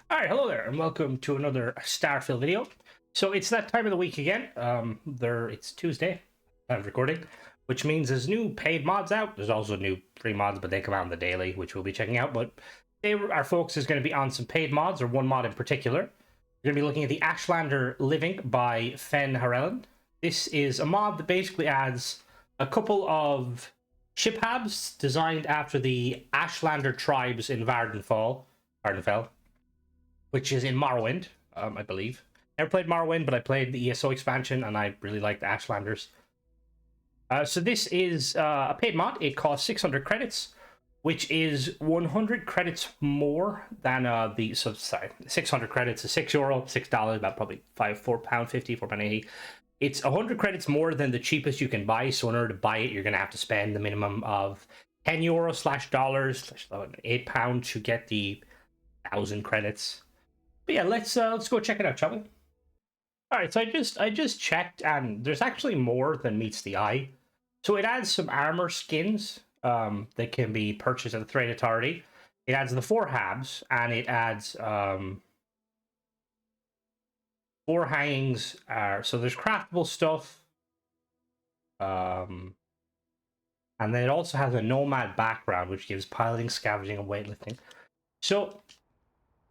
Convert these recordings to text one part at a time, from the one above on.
Alright, hello there, and welcome to another Starfield video. So it's that time of the week again. It's Tuesday, time of recording, which means there's new paid mods out. There's also new free mods, but they come out in the daily, which we'll be checking out. But our focus is going to be on some paid mods, or one mod in particular. We're going to be looking at the Ashlander Living by Fen Harellen. This is a mod that basically adds a couple of ship habs designed after the Ashlander tribes in Vardenfell, which is in Morrowind, I believe. Never played Morrowind, but I played the ESO expansion, and I really like the Ashlanders. So this is a paid mod. It costs 600 credits, which is 100 credits more than 600 credits is €6, $6, about probably £4.50, £4.80. It's 100 credits more than the cheapest you can buy, so in order to buy it, you're going to have to spend the minimum of €10/$, £8 to get the 1,000 credits. But yeah, let's go check it out, shall we? All right, so I just checked, and there's actually more than meets the eye. So it adds some armor skins that can be purchased at the Trade Authority. It adds the 4 habs, and it adds 4 hangings. So there's craftable stuff, and then it also has a nomad background, which gives piloting, scavenging, and weightlifting. So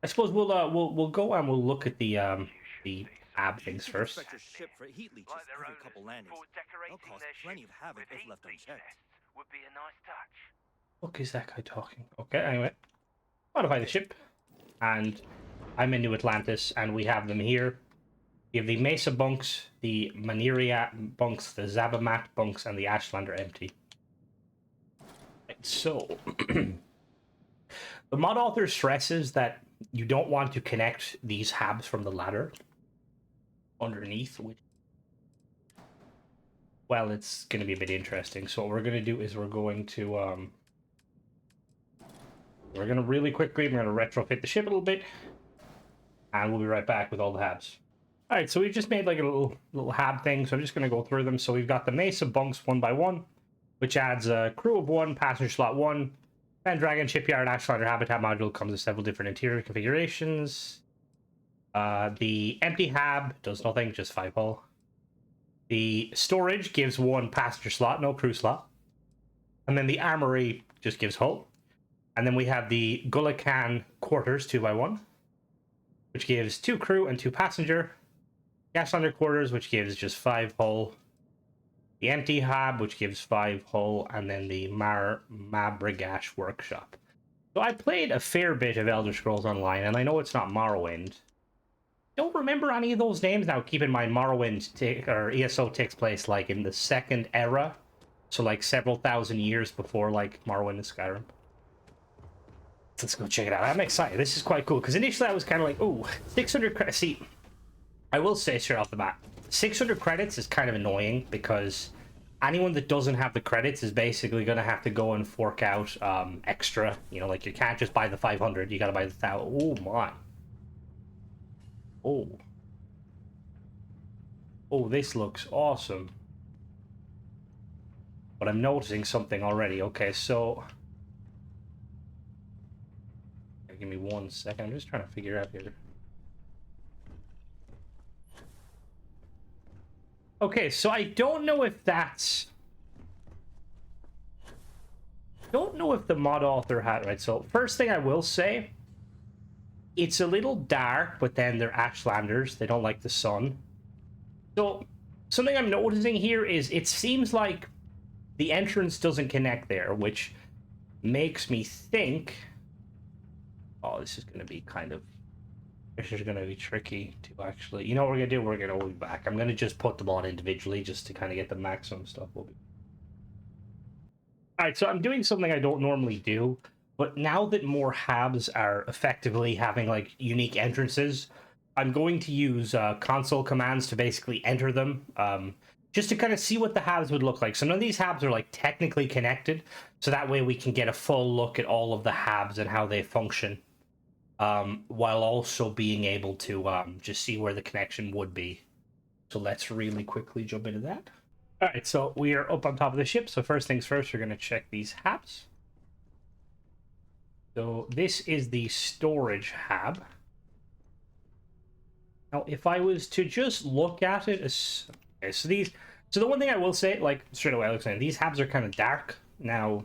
I suppose we'll go and we'll look at the hab things first. Expect a ship for heat leeches every couple landings. They'll cause plenty of havoc if left unchecked. Would be a nice touch. What is that guy talking? Okay, anyway. Modify the ship. And I'm in New Atlantis, and we have them here. We have the Mesa bunks, the Maneria bunks, the Zabamat bunks, and the Ashlander empty. Right, so the mod author stresses that you don't want to connect these habs from the ladder underneath, which, well, it's going to be a bit interesting. So what we're going to do is we're going to really quickly, we're going to retrofit the ship a little bit, and we'll be right back with all the habs. All right, so we've just made like a little hab thing, so I'm just going to go through them. So we've got the Mesa bunks 1 by 1, which adds a crew of 1, passenger slot 1, Pendragon Shipyard Ashlander Habitat module comes with several different interior configurations. The empty hab does nothing, just 5 hull. The storage gives 1 passenger slot, no crew slot. And then the armory just gives hull. And then we have the Gullikan quarters 2 by 1, which gives 2 crew and 2 passenger. The Ashlander quarters, which gives just 5 hull. The empty hab, which gives 5 hull, and then the Mabrigash workshop. So I played a fair bit of Elder Scrolls Online, and I know it's not Morrowind. Don't remember any of those names now. Keep in mind, Morrowind or ESO takes place like in the 2nd era, so like several thousand years before like Morrowind and Skyrim. Let's go check it out. I'm excited. This is quite cool because initially I was kind of like, "Ooh, 600 credits." See, I will say straight off the bat, 600 credits is kind of annoying because anyone that doesn't have the credits is basically going to have to go and fork out extra. You know, like you can't just buy the 500, you got to buy the 1,000. Oh my. Oh, this looks awesome. But I'm noticing something already. Okay, so give me 1 second. I'm just trying to figure out here. Okay, so I don't know if that's... don't know if the mod author had... Right, so first thing I will say, it's a little dark, but then they're Ashlanders. They don't like the sun. So something I'm noticing here is it seems like the entrance doesn't connect there, which makes me think... oh, this is going to be kind of... this is going to be tricky to actually... you know what we're going to do? We're going to be back. I'm going to just put them on individually just to kind of get the maximum stuff. Alright, so I'm doing something I don't normally do, but now that more habs are effectively having like unique entrances, I'm going to use console commands to basically enter them, just to kind of see what the habs would look like. So none of these habs are like technically connected, so that way we can get a full look at all of the habs and how they function. While also being able to just see where the connection would be. So let's really quickly jump into that. All right, so we are up on top of the ship. So first things first, we're going to check these habs. So this is the storage hab. Now, if I was to just look at it as... Okay, so these... So the one thing I will say, like, straight away, I was saying, these habs are kind of dark. Now,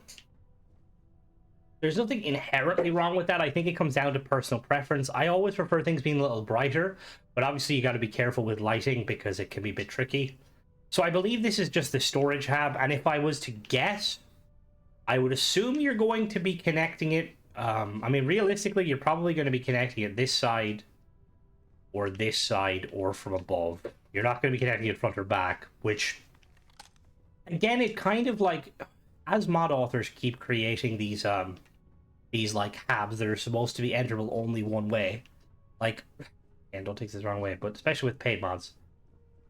there's nothing inherently wrong with that. I think it comes down to personal preference. I always prefer things being a little brighter, but obviously you got to be careful with lighting because it can be a bit tricky. So I believe this is just the storage hab, and if I was to guess, I would assume you're going to be connecting it. I mean, realistically, you're probably going to be connecting it this side, or from above. You're not going to be connecting it front or back, which, again, it kind of like, as mod authors keep creating these like habs that are supposed to be enterable only one way, like, and don't take this the wrong way, but especially with paid mods,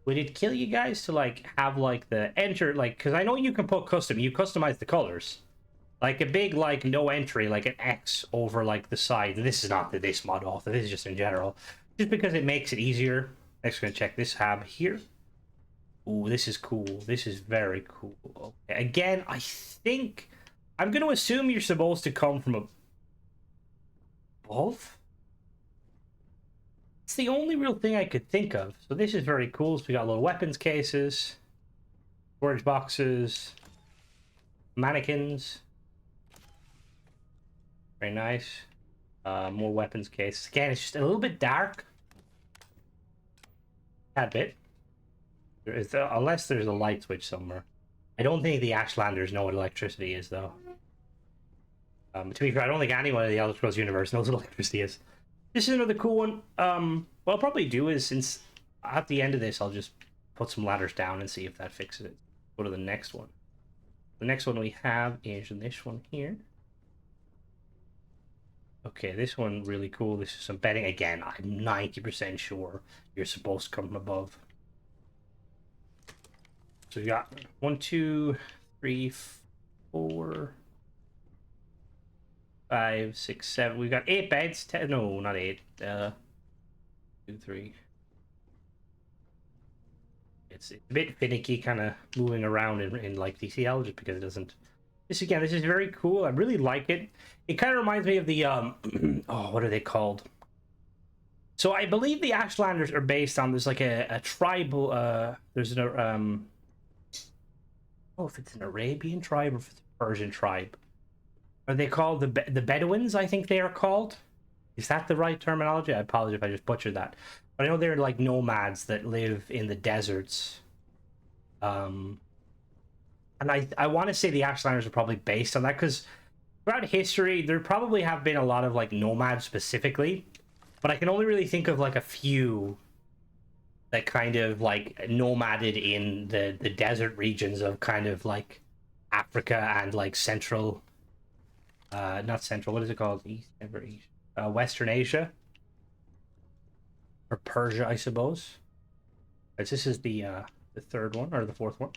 would it kill you guys to like have like the enter, like, because I know you can put custom, you customize the colors, like a big like no entry, like an X over like the side. This is not this mod author, this is just in general, just because it makes it easier. Next, gonna check this hab here. Ooh, this is cool. This is very cool. Okay. Again, I think I'm going to assume you're supposed to come from above. It's the only real thing I could think of. So this is very cool. So we got little weapons cases, storage boxes, mannequins. Very nice. More weapons cases. Again, it's just a little bit dark. That bit. Unless there's a light switch somewhere. I don't think the Ashlanders know what electricity is, though. To be fair, I don't think anyone in the Elder Scrolls universe knows what electricity is. This is another cool one. What I'll probably do is, since at the end of this, I'll just put some ladders down and see if that fixes it. Go to the next one. The next one we have is this one here. Okay, this one really cool. This is some bedding. Again, I'm 90% sure you're supposed to come from above. So we got 1, 2, 3, 4, 5, 6, 7. We've got 8 beds. No, not 8. 2, 3. It's a bit finicky, kind of moving around in like DCL, just because it doesn't. This is very cool. I really like it. It kind of reminds me of the oh, what are they called? So I believe the Ashlanders are based on there's like a tribal. There's an oh, if it's an Arabian tribe or if it's a Persian tribe. Are they called the Bedouins? I think they are called. Is that the right terminology? I apologize if I just butchered that. But I know they're like nomads that live in the deserts. And I want to say the Ashlanders are probably based on that, because throughout history, there probably have been a lot of like nomads specifically, but I can only really think of like a few that kind of like nomaded in the desert regions of kind of like Africa and like central, not central, what is it called? Western Asia. Or Persia, I suppose. This is the third one, or the fourth one.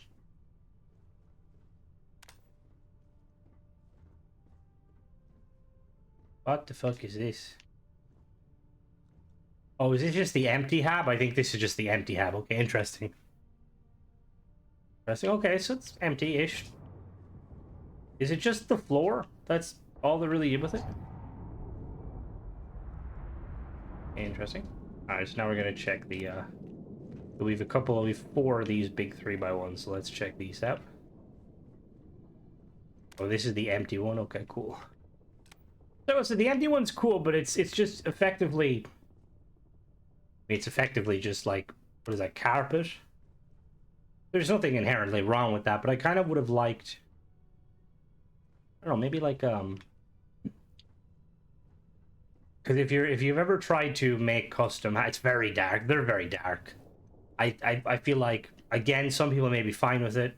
What the fuck is this? Oh, is this just the empty hab? I think this is just the empty hab. Okay, interesting. Interesting. Okay, so it's empty-ish. Is it just the floor? That's all there really is with it? Interesting. Alright, so now we're gonna check the we've we've 4 of these big 3x1s, so let's check these out. Oh, this is the empty one. Okay, cool. So the empty one's cool, but it's just effectively, it's effectively just like, what is that, carpet? There's nothing inherently wrong with that, but I kind of would have liked, I don't know, maybe like because if you've ever tried to make custom, it's very dark. They're very dark. I feel like, again, some people may be fine with it.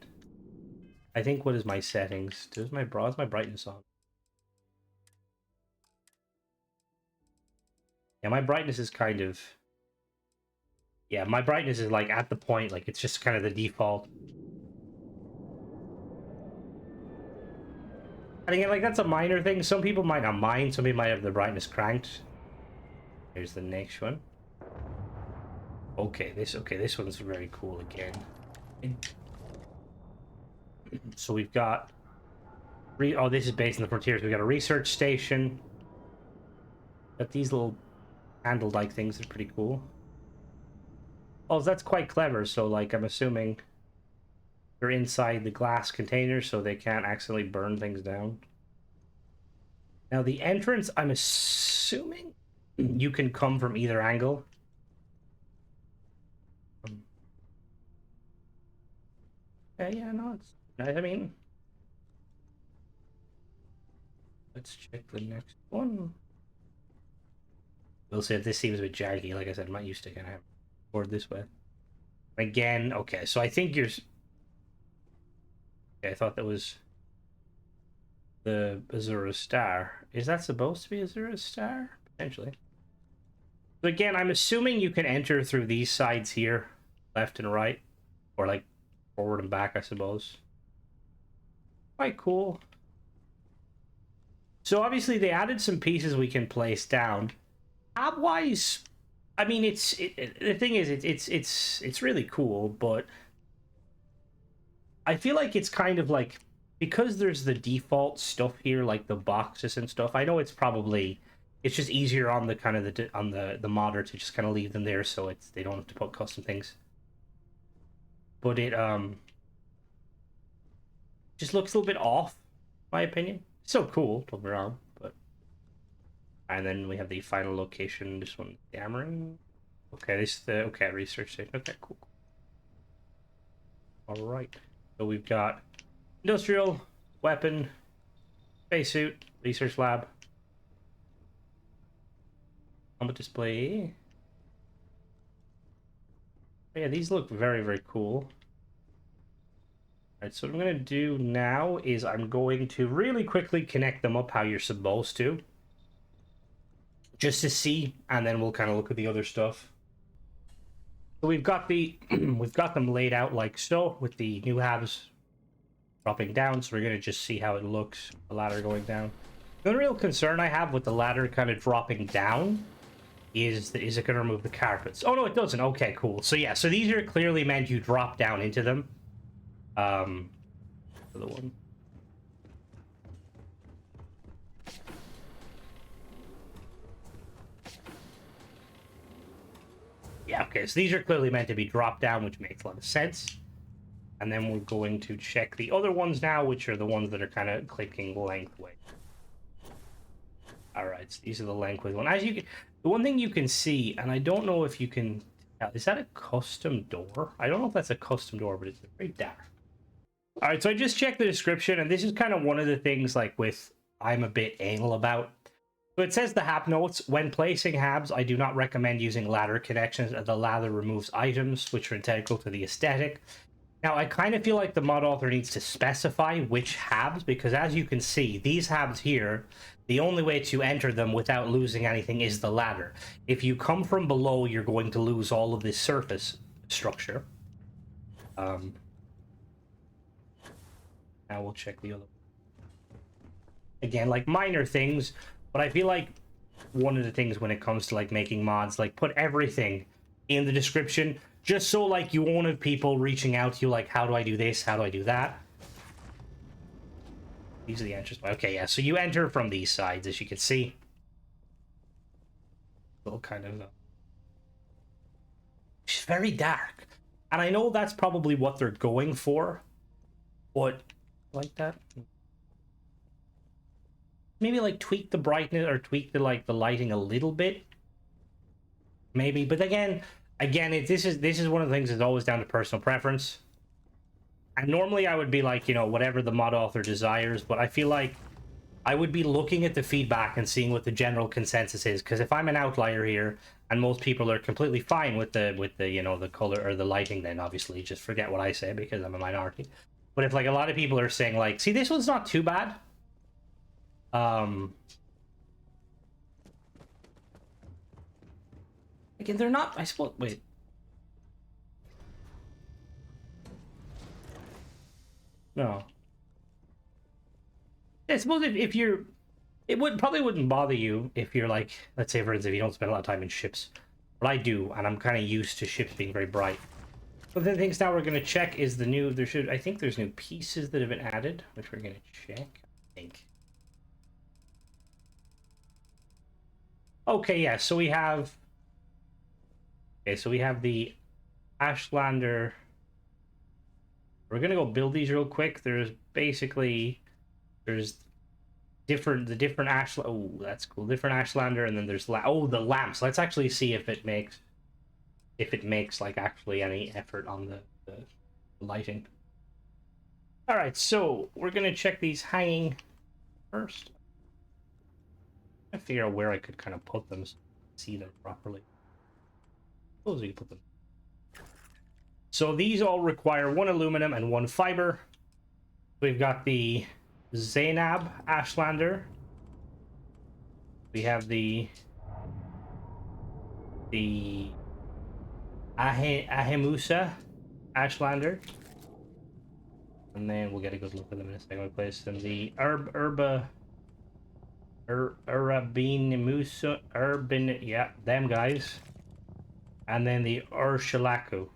I think, what is my settings? Is my brightness on? Yeah, my brightness is kind of... Yeah, my brightness is like at the point, like it's just kind of the default. And again, like that's a minor thing. Some people might not mind. Some people might have the brightness cranked. Here's the next one. Okay, this one's very cool again. So we've got... Oh, this is based in the frontiers. We've got a research station. Got these little handle-like things that are pretty cool. Oh, that's quite clever. So, like, I'm assuming they're inside the glass container so they can't accidentally burn things down. Now, the entrance, I'm assuming you can come from either angle. Yeah, no, it's... I mean... Let's check the next one. We'll see if this seems a bit jaggy. Like I said, I'm not used to kind of board this way. Again, okay, so I think you're... Okay, I thought that was the Azura Star. Is that supposed to be Azura Star? Potentially. But again, I'm assuming you can enter through these sides here, left and right, or like forward and back, I suppose. Quite cool. So obviously they added some pieces we can place down. Tab-wise, I mean, the thing is, it's really cool, but I feel like it's kind of like, because there's the default stuff here, like the boxes and stuff. I know it's just easier on the kind of the modder to just kind of leave them there, so they don't have to put custom things. But it just looks a little bit off, in my opinion. Still cool, don't get me wrong, but... And then we have the final location, this one, Dameron. Okay, this is the... Okay, research station. Okay, cool. Alright. So we've got industrial, weapon, spacesuit, research lab, combat display. Yeah, these look very, very cool. Alright, so what I'm going to do now is I'm going to really quickly connect them up how you're supposed to. Just to see, and then we'll kind of look at the other stuff. So we've got we've got them laid out like so, with the new habs dropping down, so we're going to just see how it looks, the ladder going down. The real concern I have with the ladder kind of dropping down is it going to remove the carpets? Oh, no, it doesn't. Okay, cool. So yeah, so these are clearly meant you drop down into them. The one. Yeah, okay, so these are clearly meant to be dropped down, which makes a lot of sense. And then we're going to check the other ones now, which are the ones that are kind of clicking lengthways. Alright, so these are the lengthways one. As you can, the one thing you can see, and I don't know if you can... Is that a custom door? I don't know if that's a custom door, but it's very dark. Alright, so I just checked the description, and this is kind of one of the things, like, with I'm a bit anal about. So it says the hab notes, when placing habs, I do not recommend using ladder connections, as the ladder removes items, which are integral to the aesthetic. Now, I kind of feel like the mod author needs to specify which habs, because as you can see, these habs here, the only way to enter them without losing anything is the ladder. If you come from below, you're going to lose all of this surface structure. Now we'll check the other. Again, like minor things, but I feel like one of the things when it comes to like making mods, like put everything in the description, just so like you won't have people reaching out to you like, how do I do this? How do I do that? These are the entrances. Okay, yeah, so you enter from these sides, as you can see. Little kind of... It's very dark. And I know that's probably what they're going for, but... like that, maybe like tweak the brightness or tweak the like the lighting a little bit, maybe. But again, this is one of the things that's always down to personal preference. And normally I would be like, you know, whatever the mod author desires, but I feel like I would be looking at the feedback and seeing what the general consensus is, because if I'm an outlier here and most people are completely fine with the you know, the color or the lighting, then obviously just forget what I say because I'm a minority. But if like a lot of people are saying like, see, this one's not too bad. Again, they're not, I suppose, wait. No. I suppose if you're, it probably wouldn't bother you if you're like, let's say for instance, if you don't spend a lot of time in ships. But I do, and I'm kind of used to ships being very bright. But the things now we're going to check is the new, I think there's new pieces that have been added, which we're going to check, I think. Okay, yeah, so we have... Okay, so we have the Ashlander. We're gonna go build these real quick. There's basically the different Ash. Oh, that's cool. Different Ashlander, and then there's the lamps. Let's actually see if it makes like actually any effort on the lighting. All right, so we're gonna check these hanging first. I figure out where I could kind of put them, so see them properly. Suppose we can put them. So these all require 1 aluminum and 1 fiber. We've got the Zainab Ashlander. We have the Ahemusa Ashlander. And then we'll get a good look at them in a second place. And the Urban, yeah, them guys. And then the Urshalaku.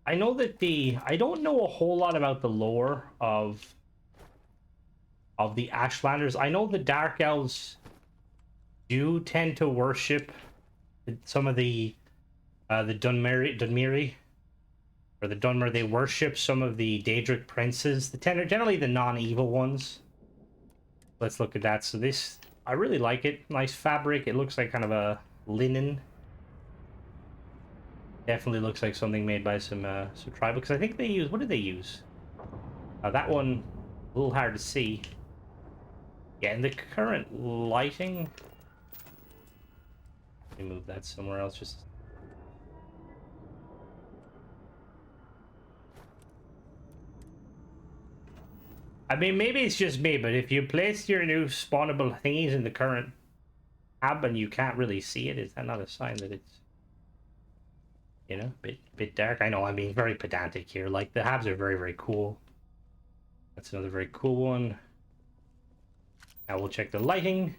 I know that I don't know a whole lot about the lore of the Ashlanders. I know the Dark Elves do tend to worship some of the Dunmeri, or the Dunmer. They worship some of the Daedric princes. Generally the non-evil ones. Let's look at that. So this, I really like it. Nice fabric. It looks like kind of a linen. Definitely looks like something made by some tribal, because I think they use, what did they use? That one, a little hard to see. Yeah, in the current lighting, let me move that somewhere else. Just I mean, maybe it's just me, but if you place your new spawnable thingies in the current tab and you can't really see it, is that not a sign that it's, you know, bit dark? I know I'm being very pedantic here. Like, the habs are very, very cool. That's another very cool one. Now we'll check the lighting.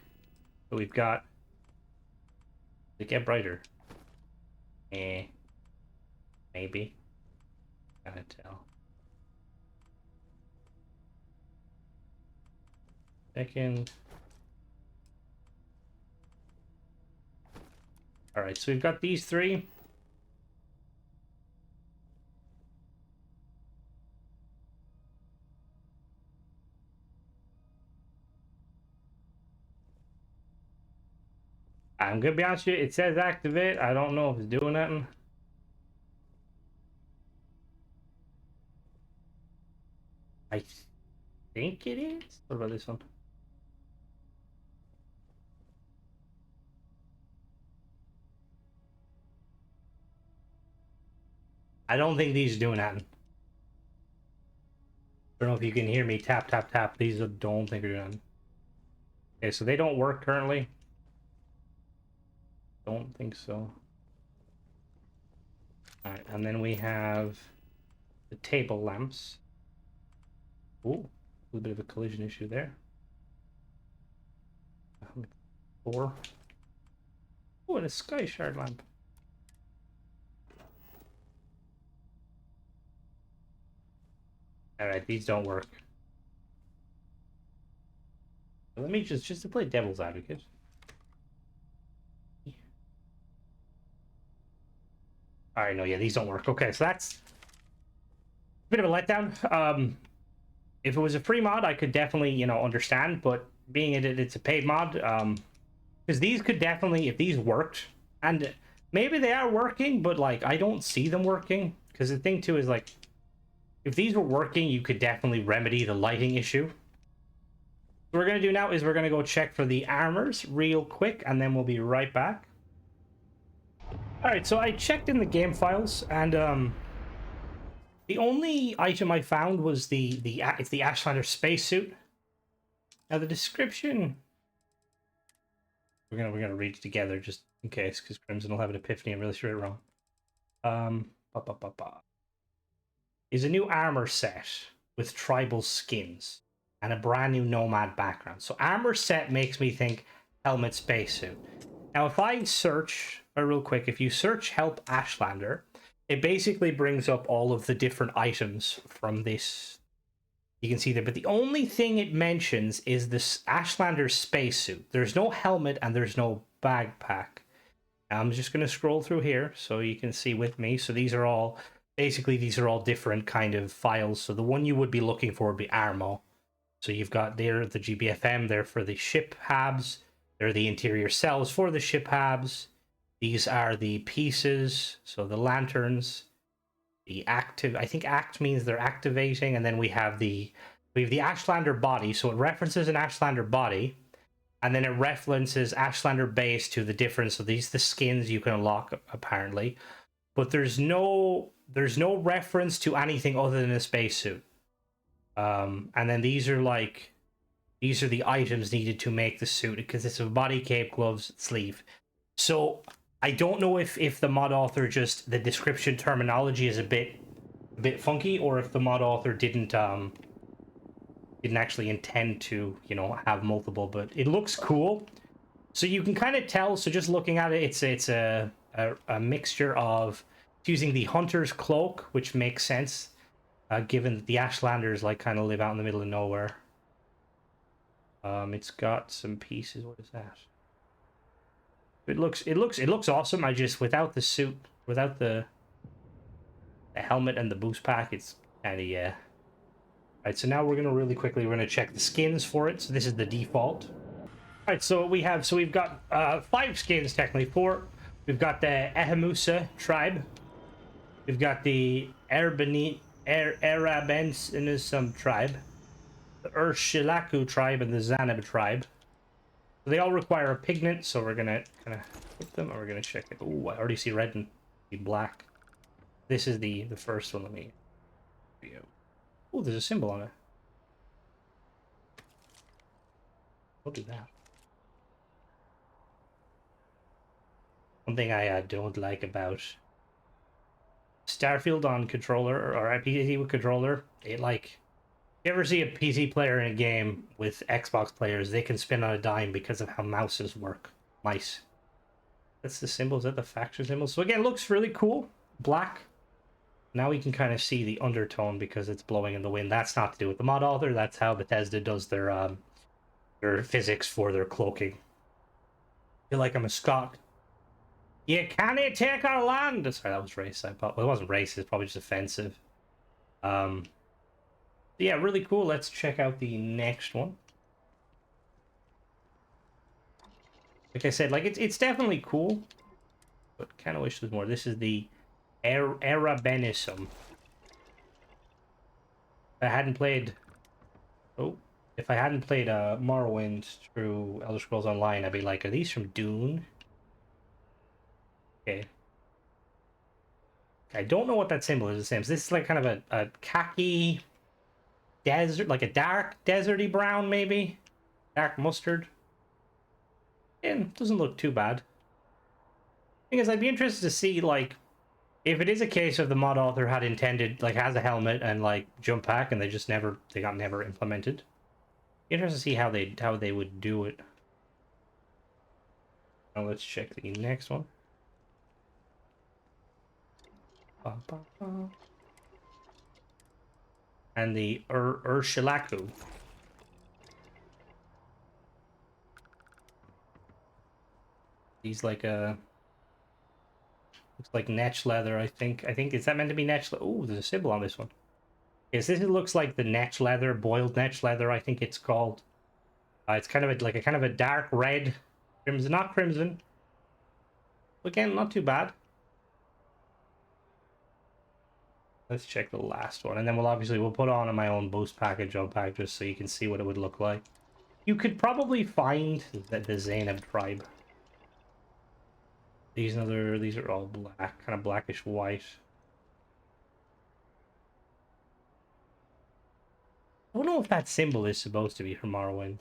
So we've got, does it get brighter? Maybe. Can't tell. Second. All right, so we've got these 3. I'm gonna be honest with you, it says activate. I don't know if it's doing nothing. I think it is. What about this one? I don't think these are doing nothing. I don't know if you can hear me tap, tap, tap. These don't think are doing nothing. Okay, so they don't work currently. Don't think so. All right, and then we have the table lamps. Ooh, a little bit of a collision issue there. 4. Oh, and a sky shard lamp. All right, these don't work. Let me just to play devil's advocate. All right, no, yeah, these don't work. Okay, so that's a bit of a letdown. If it was a free mod, I could definitely, you know, understand, but being it's a paid mod, because these could definitely, if these worked, and maybe they are working, but like I don't see them working, because the thing too is like, if these were working, you could definitely remedy the lighting issue. What we're gonna do now is we're gonna go check for the armors real quick, and then we'll be right back. All right, so I checked in the game files, and the only item I found was it's the Ashlander spacesuit. Now the description, we're gonna read it together just in case, because Crimson will have an epiphany and really straight it wrong. Is a new armor set with tribal skins and a brand new nomad background. So armor set makes me think helmet spacesuit. Now if I search real quick, if you search help Ashlander, it basically brings up all of the different items from this. You can see there, but the only thing it mentions is this Ashlander spacesuit. There's no helmet and there's no backpack. I'm just going to scroll through here so you can see with me. So these are all, basically these are all different kind of files. So the one you would be looking for would be Armo. So you've got there the GBFM there for the ship habs. They're the interior cells for the ship habs. These are the pieces, so the lanterns, the active. I think act means they're activating, and then we have the Ashlander body. So it references an Ashlander body, and then it references Ashlander base to the difference. So these the skins you can unlock apparently, but there's no reference to anything other than a spacesuit. And then these are the items needed to make the suit because it's a body, cape, gloves, sleeve. So I don't know if the mod author just the description terminology is a bit funky, or if the mod author didn't actually intend to have multiple, but it looks cool. So you can kind of tell. So just looking at it, it's a mixture of using the hunter's cloak, which makes sense, given that the Ashlanders kind of live out in the middle of nowhere. It's got some pieces. What is that? It looks awesome. I just without the suit, without the helmet and the boost pack, it's kind of yeah. Alright, so now we're gonna check the skins for it. So this is the default. Alright, so we've got 5 skins technically. 4. We've got the Ehamusa tribe. We've got the Arabensinism tribe, the Urshilaku tribe, and the Zanab tribe. So they all require a pigment, so we're gonna kind of put them, and we're gonna check it. Oh, I already see red and black. This is the first one. Let me. Oh, there's a symbol on it. We'll do that. One thing I don't like about Starfield on controller or PC with controller, it you ever see a PC player in a game with Xbox players, they can spin on a dime because of how mouses work. Mice. That's the symbol. Is that the faction symbol? So again, it looks really cool. Black. Now we can kind of see the undertone because it's blowing in the wind. That's not to do with the mod author. That's how Bethesda does their physics for their cloaking. I feel like I'm a Scot. You can't take our land. Sorry, that was racist. Well, it wasn't racist. It's probably just offensive. Yeah, really cool. Let's check out the next one. Like I said, it's definitely cool, but kind of wish there was more. This is the Arabenism. I hadn't played. Oh, if I hadn't played Morrowind through Elder Scrolls Online, I'd be like, are these from Dune? Okay. I don't know what that symbol is. This is like kind of a khaki desert, like a dark deserty brown, maybe dark mustard. And doesn't look too bad. Thing is, I'd be interested to see if it is a case of the mod author had intended has a helmet and jump pack, and they got never implemented. Interested to see how they would do it. Now let's check the next one. And the Urshilaku. He's looks like netch leather, I think. Is that meant to be netch leather? Oh, there's a symbol on this one. Yes, this looks like the netch leather, boiled netch leather, I think it's called. It's kind of a kind of a dark red, crimson, not crimson. Again, not too bad. Let's check the last one, and then we'll put on my own boost package jump pack just so you can see what it would look like. You could probably find the Zanab tribe. These are all black, kind of blackish white. I don't know if that symbol is supposed to be from Morrowind.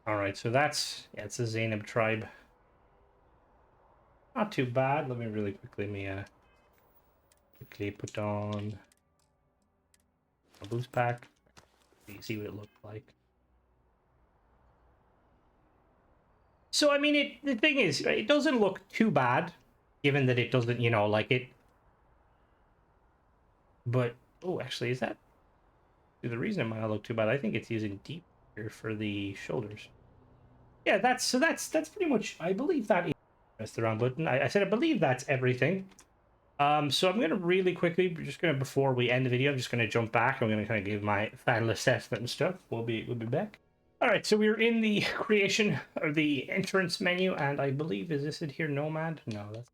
Alright, so it's a Zanab tribe. Not too bad. Let me really quickly put on a boost pack. See what it looks like. So I mean, the thing is, it doesn't look too bad, given that it doesn't, it. But oh, actually, is that the reason it might not look too bad? I think it's using deep here for the shoulders. yeah, that's pretty much. I believe that is press the wrong button. I said I believe that's everything. So I'm gonna really quickly, just gonna before we end the video, I'm just gonna jump back. I'm gonna kind of give my final assessment and stuff. We'll be back. All right, so we're in the creation or the entrance menu, and I believe is this it here, Nomad? No, that's.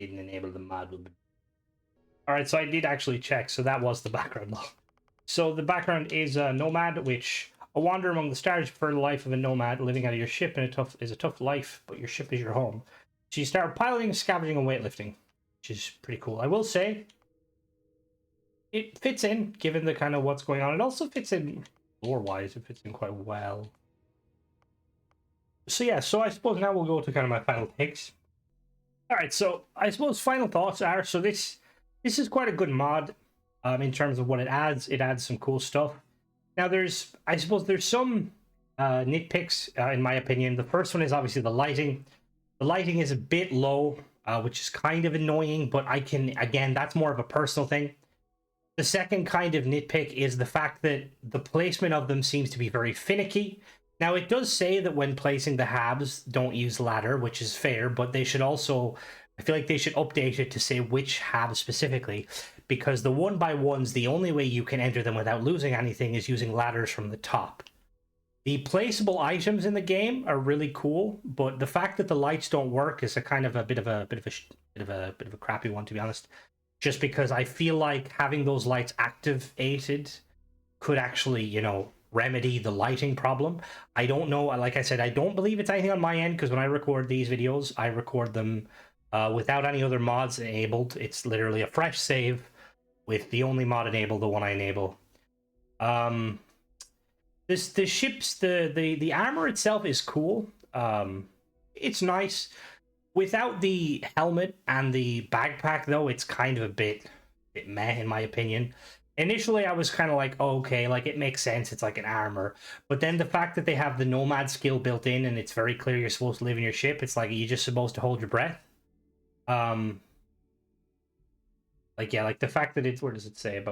Didn't enable the mod. All right, so I did actually check. So that was the background log. So the background is a nomad, which a wanderer among the stars for the life of a nomad living out of your ship in a tough life, but your ship is your home. So you start piloting, scavenging, and weightlifting, which is pretty cool. I will say it fits in, given the kind of what's going on. It also fits in lore-wise. It fits in quite well. So yeah, so I suppose now we'll go to kind of my final takes. All right, so I suppose final thoughts are, so this is quite a good mod in terms of what it adds. It adds some cool stuff. Now I suppose there's some nitpicks in my opinion. The first one is obviously the lighting. The lighting is a bit low, which is kind of annoying, but again, that's more of a personal thing. The second kind of nitpick is the fact that the placement of them seems to be very finicky. Now, it does say that when placing the habs, don't use ladder, which is fair, but they should also, I feel like they should update it to say which hab specifically, because the 1x1s, the only way you can enter them without losing anything is using ladders from the top. The placeable items in the game are really cool, but the fact that the lights don't work is a kind of a bit of a crappy one, to be honest. Just because I feel like having those lights activated could actually, you know, remedy the lighting problem. I don't know, like I said, I don't believe it's anything on my end, because when I record these videos, I record them without any other mods enabled. It's literally a fresh save with the only mod enabled, the one I enable. The ship's the armor itself is cool. It's nice. Without the helmet and the backpack, though, it's kind of a bit meh, in my opinion. Initially, I was kind of like, oh, okay, like, it makes sense. It's like an armor. But then the fact that they have the nomad skill built in, and it's very clear you're supposed to live in your ship, it's like, you're just supposed to hold your breath. Like, yeah, like, the fact that it's, where does it say?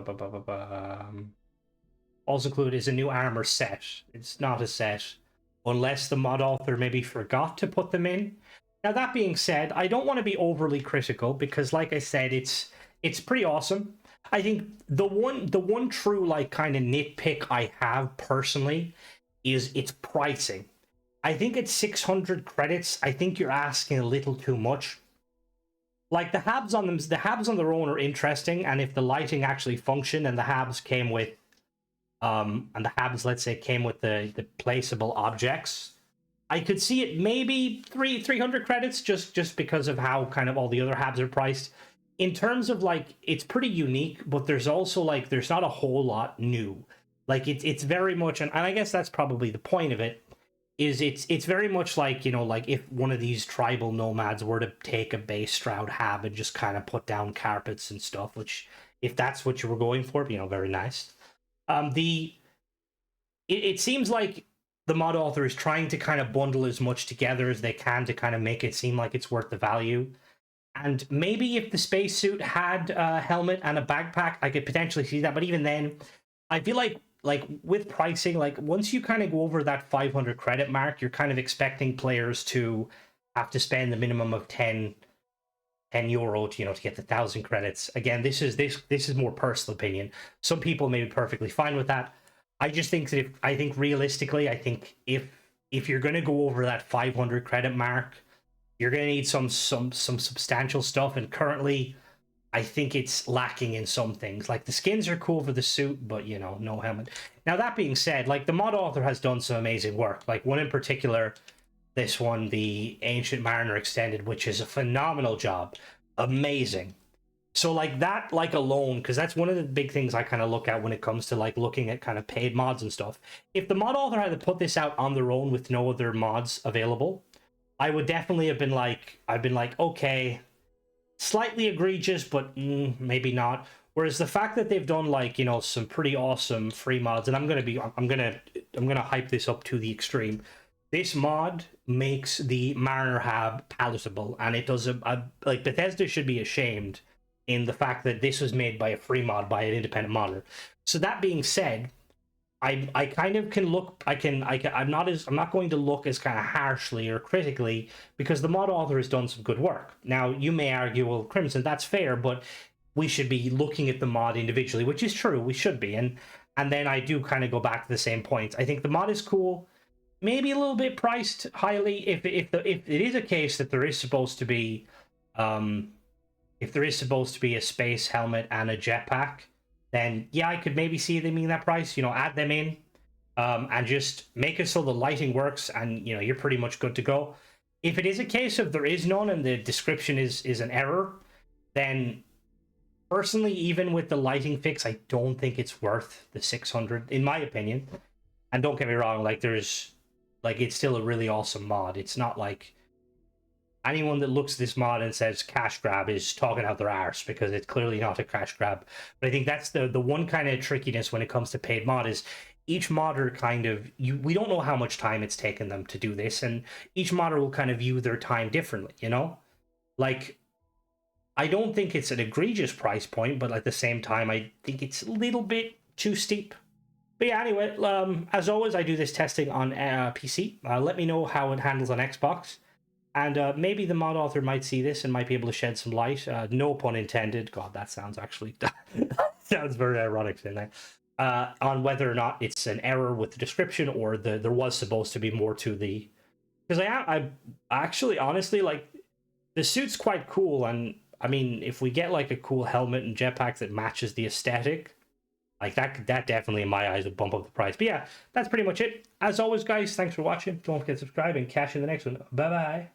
Also included is a new armor set. It's not a set, unless the mod author maybe forgot to put them in. Now, that being said, I don't want to be overly critical, because, like I said, it's pretty awesome. I think the one true, like, kind of nitpick I have personally is its pricing. I think it's 600 credits. I think you're asking a little too much. Like, the habs on their own are interesting, and if the lighting actually functioned and the habs came with let's say, came with the placeable objects, I could see it maybe 300 credits, just because of how kind of all the other habs are priced. In terms of, like, it's pretty unique, but there's also, like, there's not a whole lot new. Like, it's very much, and I guess that's probably the point of it, is it's very much like, you know, like, if one of these tribal nomads were to take a base Stroud hab and just kind of put down carpets and stuff, which, if that's what you were going for, you know, very nice. It seems like the mod author is trying to kind of bundle as much together as they can to kind of make it seem like it's worth the value. And maybe if the spacesuit had a helmet and a backpack, I could potentially see that. But even then, I feel like with pricing, like, once you kind of go over that 500 credit mark, you're kind of expecting players to have to spend the minimum of 10 euro to, you know, to get the 1,000 credits. Again, this is more personal opinion. Some people may be perfectly fine with that. I just think that realistically, I think if you're going to go over that 500 credit mark, you're going to need some substantial stuff, and currently I think it's lacking in some things. Like, the skins are cool for the suit, but, you know, no helmet. Now, that being said, like, the mod author has done some amazing work. Like, one in particular, this one, the Ancient Mariner Extended, which is a phenomenal job. Amazing. So, like, that, like, alone, because that's one of the big things I kind of look at when it comes to, like, looking at kind of paid mods and stuff. If the mod author had to put this out on their own with no other mods available, I would definitely have been like, okay, slightly egregious, but maybe not. Whereas the fact that they've done, like, you know, some pretty awesome free mods, and I'm gonna hype this up to the extreme. This mod makes the Mariner hab palatable, and it does like, Bethesda should be ashamed in the fact that this was made by a free mod by an independent modder. So that being said, I kind of can look, I'm not going to look as kind of harshly or critically, because the mod author has done some good work. Now you may argue, well, Crimson, that's fair, but we should be looking at the mod individually, which is true, we should be. And then I do kind of go back to the same point. I think the mod is cool, maybe a little bit priced highly. If it is a case that there is supposed to be, if there is supposed to be a space helmet and a jetpack, then yeah, I could maybe see them being that price. You know, add them in, and just make it so the lighting works, and you know, you're pretty much good to go. If it is a case of there is none and the description is an error, then personally, even with the lighting fix, I don't think it's worth the 600, in my opinion. And don't get me wrong, like it's still a really awesome mod. It's not like anyone that looks at this mod and says cash grab is talking out their arse, because it's clearly not a cash grab. But I think that's the one kind of trickiness when it comes to paid mod, is each modder kind of, we don't know how much time it's taken them to do this, and each modder will kind of view their time differently, you know? Like, I don't think it's an egregious price point, but at the same time, I think it's a little bit too steep. But yeah, anyway, as always, I do this testing on PC. Let me know how it handles on Xbox. And maybe the mod author might see this and might be able to shed some light. No pun intended. God, that sounds actually... sounds very ironic saying that. On whether or not it's an error with the description, or there was supposed to be more to the... Because I actually, honestly, like, the suit's quite cool. And, I mean, if we get, like, a cool helmet and jetpack that matches the aesthetic, like, that definitely, in my eyes, would bump up the price. But yeah, that's pretty much it. As always, guys, thanks for watching. Don't forget to subscribe, and catch you in the next one. Bye-bye.